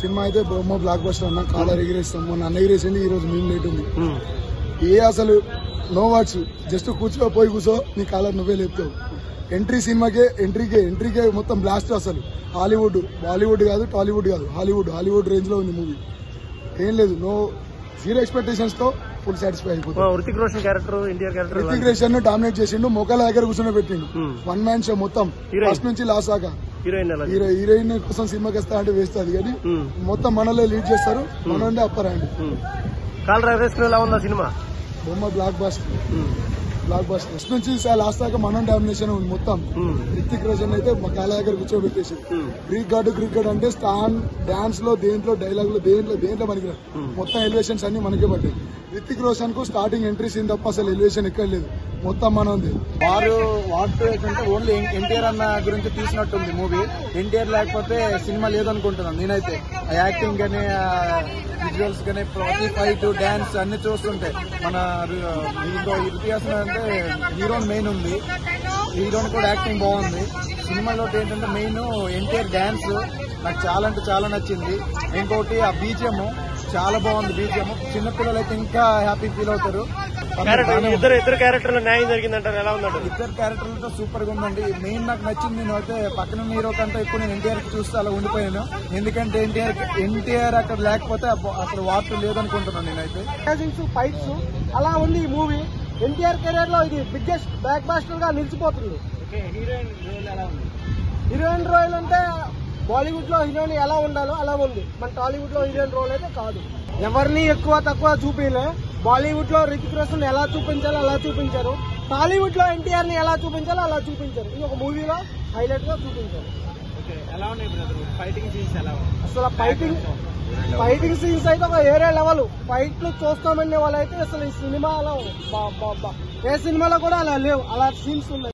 Cinema అయితే బొమ్మ block buster అన్న. కాలర్ ఎగిరేస్తాం, మొన్న అన్న ఎగిరేసింది, ఈ రోజు మేము లేట్ ఉంది. ఏ అసలు నో వర్డ్స్, జస్ట్ పోయి కూర్చో, నీ కాలర్ నువ్వే లేపుతావు. ఎంట్రీకే మొత్తం బ్లాస్ట్. అసలు హాలీవుడ్, బాలీవుడ్ కాదు, టాలీవుడ్ కాదు, హాలీవుడ్ రేంజ్ లో ఉంది మూవీ. ఏం లేదు, జీరో ఎక్స్పెక్టేషన్స్ తో ఫుల్ సాటిస్ఫై అయిపోతుంది. రితిక్ రోషన్ డామినేట్ చేసిండు, మొక్కల దగ్గర కూర్చొని పెట్టిండు. వన్ మ్యాన్ షో మొత్తం ఫస్ట్ నుంచి లాస్ట్ దాకా. హీరోయిన్ కోసం సినిమాకి వస్తా అంటే వేస్తుంది కానీ మొత్తం మనలో లీడ్ చేస్తారు, మనోడే అప్పర్ హ్యాండ్. సినిమా బొమ్మ బ్లాక్ బస్టర్ ఫస్ట్ నుంచి లాస్ట్ దాకా మనం డామినేషన్ ఉంది మొత్తం. రితిక్ రోషన్ అయితే కాళ్ళ దగ్గర కూర్చోబెట్టేసి గ్రీక్ గార్డ్ అంటే స్టాండ్ డాన్స్ లో, దేంట్లో డైలాగ్ లో, దేంట్లో మనకి మొత్తం ఎలివేషన్స్ అన్ని మనకే పడ్డాయి. రితిక్ రోషన్ కు స్టార్టింగ్ ఎంట్రీ సీన్ తప్ప అసలు ఎలివేషన్ ఎక్కడ లేదు, మొత్తం మన ఉంది. వాడు ఏంటంటే ఓన్లీ ఎన్టీఆర్ అన్న గురించి తీసినట్టుంది మూవీ. ఎన్టీఆర్ లేకపోతే సినిమా లేదనుకుంటున్నాను నేనైతే. యాక్టింగ్ గానీ, విజువల్స్ గానీ, ప్రతి ఫైట్, డాన్స్ అన్ని చూస్తుంటే మన ఇతిహాసం అంటే హీరోన్ మెయిన్ ఉంది. హీరోన్ కూడా యాక్టింగ్ బాగుంది. సినిమాలో ఏంటంటే మెయిన్ ఎన్టీఆర్ డాన్స్ నాకు చాలా అంటే చాలా నచ్చింది. ఇంకోటి ఆ బీజిఎం చాలా బాగుంది. బీజిఎం చిన్నపిల్లలు అయితే ఇంకా హ్యాపీ ఫీల్ అవుతారు. ఇద్దరు క్యారెక్టర్లు న్యాయం జరిగిందంటారు. ఎలా ఉన్నాడు? ఇద్దరు క్యారెక్టర్లతో సూపర్ గా ఉందండి. మెయిన్ నాకు నచ్చింది, నేను అయితే పక్కన హీరో కంటే ఎక్కువ నేను ఎన్టీఆర్ కి చూస్తే అలా ఉండిపోయాను. ఎందుకంటే ఎన్టీఆర్ అక్కడ లేకపోతే అసలు వార్త లేదనుకుంటున్నాను నేనైతే. ఫైట్స్ అలా ఉంది ఈ మూవీ. ఎన్టీఆర్ కెరీర్ లో ఇది బిగ్గెస్ట్ బ్లాక్ బాస్టర్ గా నిలిచిపోతుంది. హీరోయిన్ రోల్ అంటే బాలీవుడ్ లో హీరోయిన్ ఎలా ఉండాలో అలా ఉంది. మన టాలీవుడ్ లో హీరోయిన్ రోల్ అయితే కాదు. ఎవరిని ఎక్కువ తక్కువ చూపిలే. బాలీవుడ్ లో రితిక్ రోషన్ ఎలా చూపించాలో అలా చూపించారు. టాలీవుడ్ లో ఎన్టీఆర్ ని ఎలా చూపించాలో అలా చూపించారు. ఇది ఒక మూవీలో హైలైట్ గా చూపించారు. అసలు ఫైటింగ్ సీన్స్ అయితే ఒక ఏరే లెవెల్. ఫైట్లు చూస్తామనే వాళ్ళైతే అసలు ఈ సినిమాలో ఏ సినిమాలో కూడా అలా లేవు, అలా సీన్స్ ఉన్నాయి.